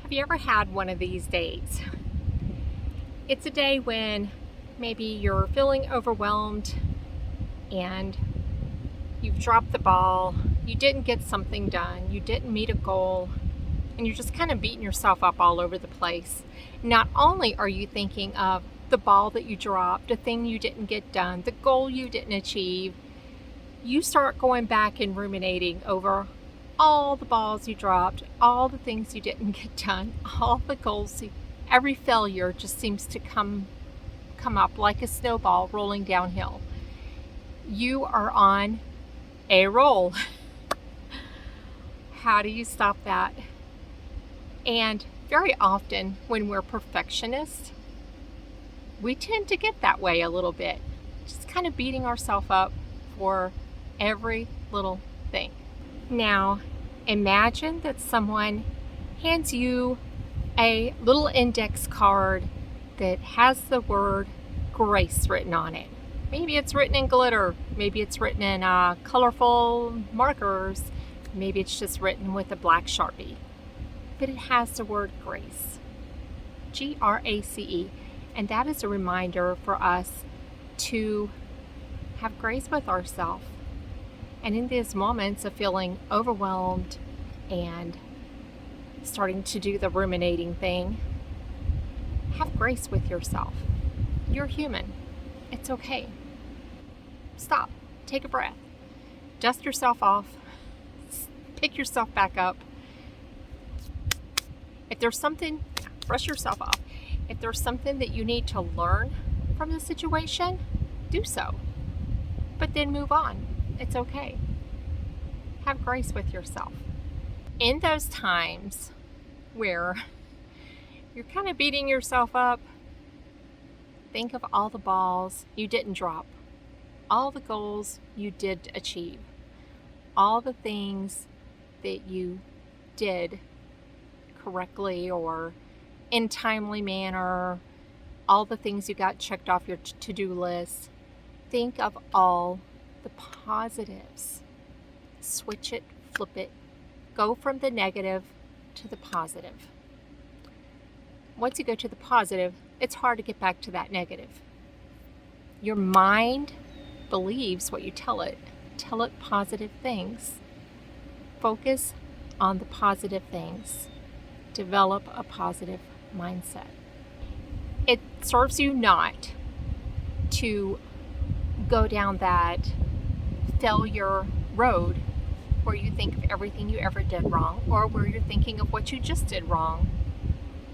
Have you ever had one of these days? It's a day when maybe you're feeling overwhelmed and you've dropped the ball, you didn't get something done, you didn't meet a goal, and you're just kind of beating yourself up all over the place. Not only are you thinking of the ball that you dropped, the thing you didn't get done, the goal you didn't achieve, you start going back and ruminating over all the balls you dropped, all the things you didn't get done, all the goals, every failure just seems to come up like a snowball rolling downhill. You are on a roll. How do you stop that? And very often when we're perfectionists, we tend to get that way a little bit, just kind of beating ourselves up for every little thing. Now, imagine that someone hands you a little index card that has the word grace written on it. Maybe it's written in glitter, maybe it's written in colorful markers, maybe it's just written with a black Sharpie. But it has the word grace, Grace, and that is a reminder for us to have grace with ourselves. And in these moments of feeling overwhelmed and starting to do the ruminating thing, have grace with yourself. You're human. It's okay. Stop. Take a breath. Dust yourself off. Pick yourself back up. If there's something, brush yourself off. If there's something that you need to learn from the situation, do so. But then move on. It's okay. Have grace with yourself. In those times where you're kind of beating yourself up, think of all the balls you didn't drop, all the goals you did achieve, all the things that you did correctly or in timely manner, all the things you got checked off your to-do list. Think of all the positives. Switch it, flip it, go from the negative to the positive. Once you go to the positive, it's hard to get back to that negative. Your mind believes what you tell it. Tell it positive things. Focus on the positive things. Develop a positive mindset. It serves you not to go down that failure road where you think of everything you ever did wrong or where you're thinking of what you just did wrong.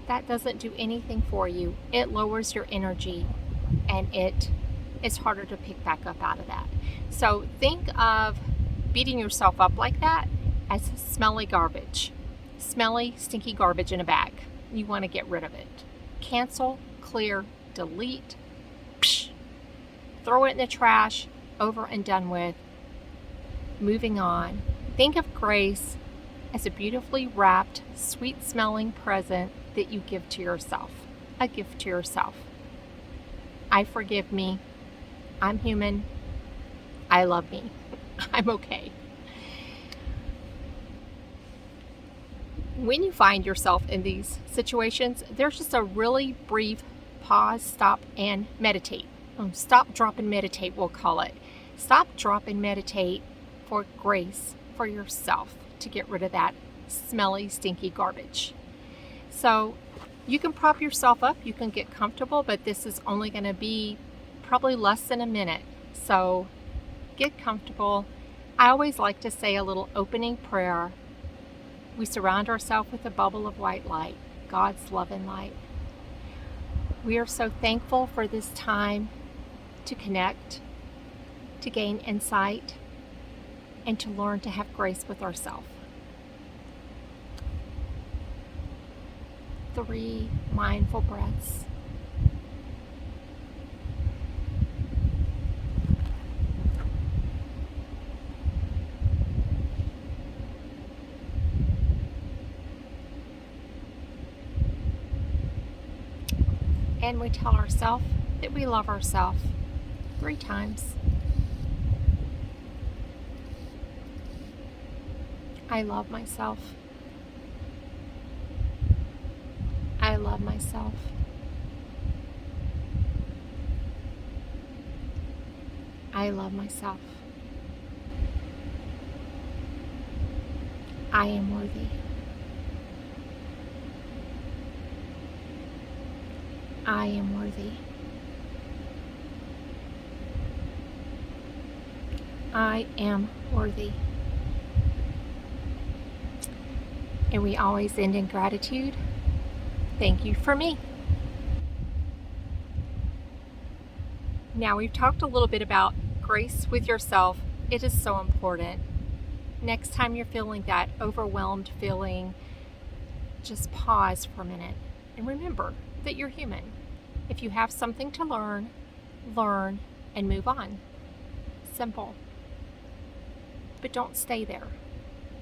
That doesn't do anything for you. It lowers your energy and it is harder to pick back up out of that. So think of beating yourself up like that as smelly garbage. Smelly, stinky garbage in a bag. You want to get rid of it. Cancel, clear, delete, throw it in the trash, over and done with. Moving on. Think of grace as a beautifully wrapped, sweet-smelling present that you give to yourself. A gift to yourself. I forgive me. I'm human. I love me. I'm okay. When you find yourself in these situations, there's just a really brief pause, stop, and meditate. Stop, drop, and meditate, we'll call it. Stop, drop, and meditate for grace for yourself to get rid of that smelly, stinky garbage. So you can prop yourself up, you can get comfortable, but this is only going to be probably less than a minute. So get comfortable. I always like to say a little opening prayer. We surround ourselves with a bubble of white light, God's love and light. We are so thankful for this time to connect, to gain insight, and to learn to have grace with ourselves. 3 mindful breaths. And we tell ourselves that we love ourselves 3 times. I love myself. love myself. I love myself. I am worthy. I am worthy. I am worthy. And we always end in gratitude. Thank you for me. Now, we've talked a little bit about grace with yourself. It is so important. Next time you're feeling that overwhelmed feeling, just pause for a minute and remember that you're human. If you have something to learn, learn and move on. Simple. But don't stay there.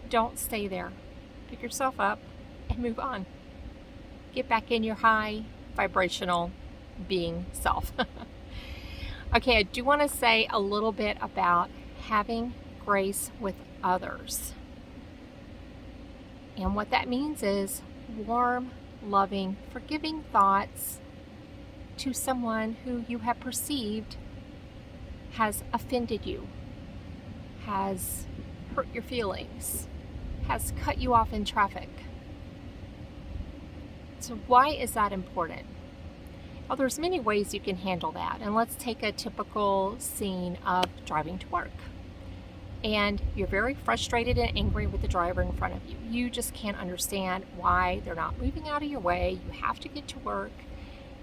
Don't stay there. Pick yourself up and move on. Get back in your high vibrational being self. Okay, I do want to say a little bit about having grace with others. And what that means is warm, loving, forgiving thoughts to someone who you have perceived has offended you, has hurt your feelings, has cut you off in traffic. So why is that important? Well, there's many ways you can handle that. And let's take a typical scene of driving to work. And you're very frustrated and angry with the driver in front of you. You just can't understand why they're not moving out of your way. You have to get to work,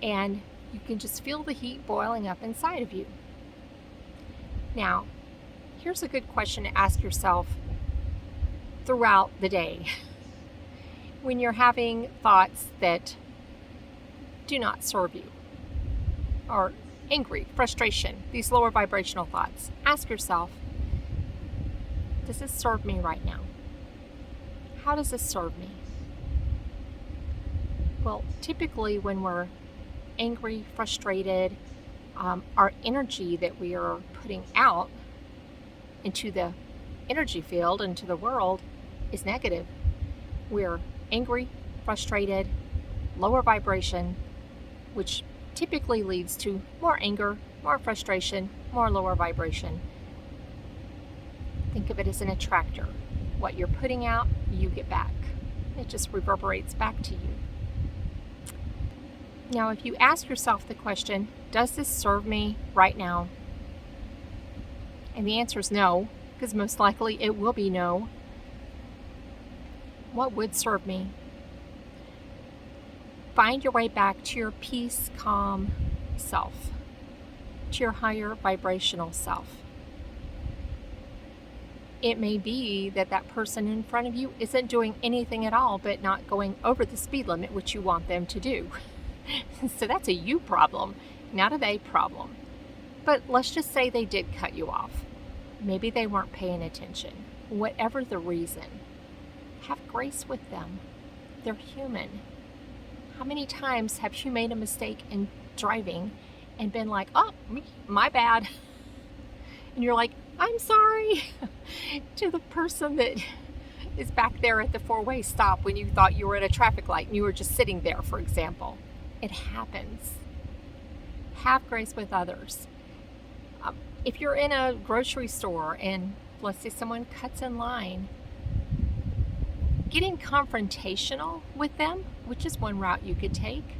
and you can just feel the heat boiling up inside of you. Now, here's a good question to ask yourself throughout the day. When you're having thoughts that do not serve you, or angry, frustration, these lower vibrational thoughts, ask yourself, does this serve me right now? How does this serve me? Well, typically when we're angry, frustrated, our energy that we are putting out into the energy field, into the world, is negative. We're angry, frustrated, lower vibration, which typically leads to more anger, more frustration, more lower vibration. Think of it as an attractor. What you're putting out, you get back. It just reverberates back to you. Now, if you ask yourself the question, does this serve me right now? And the answer is no, because most likely it will be no. What would serve me? Find your way back to your peace, calm self, to your higher vibrational self. It may be that that person in front of you isn't doing anything at all but not going over the speed limit, which you want them to do. So that's a you problem, not a they problem. But let's just say they did cut you off. Maybe they weren't paying attention. Whatever the reason, have grace with them. They're human. How many times have you made a mistake in driving and been like, oh, my bad. And you're like, I'm sorry, to the person that is back there at the four-way stop when you thought you were at a traffic light and you were just sitting there, for example. It happens. Have grace with others. If you're in a grocery store and let's say someone cuts in line, getting confrontational with them, which is one route you could take,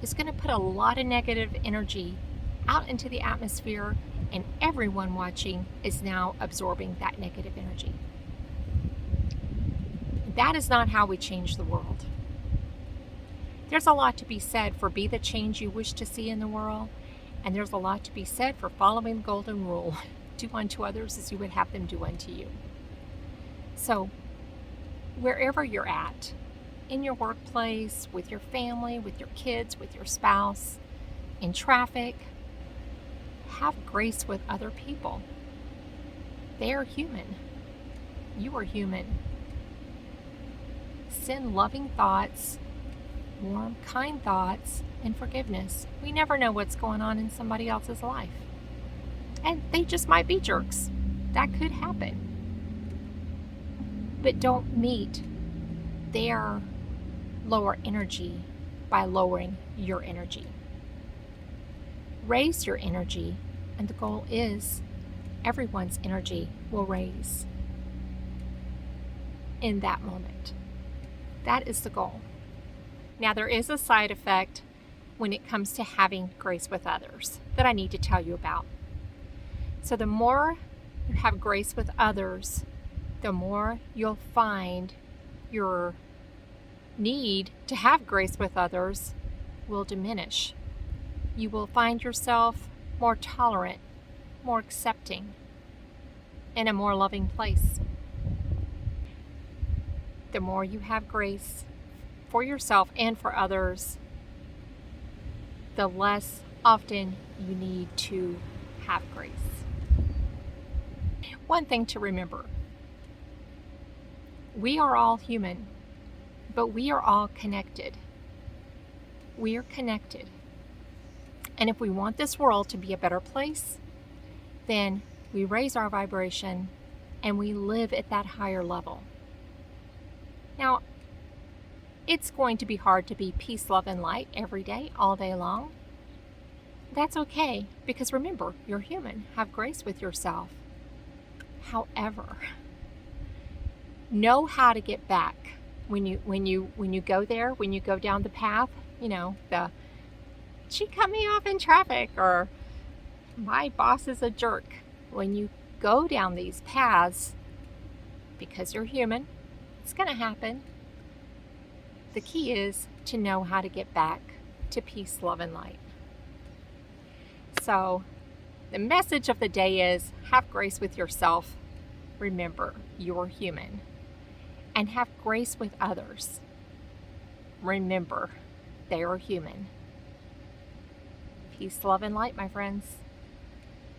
is going to put a lot of negative energy out into the atmosphere, and everyone watching is now absorbing that negative energy. That is not how we change the world. There's a lot to be said for be the change you wish to see in the world, and there's a lot to be said for following the golden rule. Do unto others as you would have them do unto you. So, wherever you're at, in your workplace, with your family, with your kids, with your spouse, in traffic, have grace with other people. They are human. You are human. Send loving thoughts, warm, kind thoughts, and forgiveness. We never know what's going on in somebody else's life. And they just might be jerks. That could happen. But don't meet their lower energy by lowering your energy. Raise your energy, and the goal is everyone's energy will raise in that moment. That is the goal. Now, there is a side effect when it comes to having grace with others that I need to tell you about. So the more you have grace with others, the more you'll find your need to have grace with others will diminish. You will find yourself more tolerant, more accepting, in a more loving place. The more you have grace for yourself and for others, the less often you need to have grace. One thing to remember, we are all human, but we are all connected. We are connected. And if we want this world to be a better place, then we raise our vibration and we live at that higher level. Now, it's going to be hard to be peace, love, and light every day, all day long. That's okay, because remember, you're human. Have grace with yourself. However, know how to get back when you go there, when you go down the path. She cut me off in traffic, or my boss is a jerk. When you go down these paths, because you're human, it's going to happen. The key is to know how to get back to peace, love, and light. So the message of the day is have grace with yourself. Remember, you're human. And have grace with others. Remember, they are human. Peace, love, and light, my friends.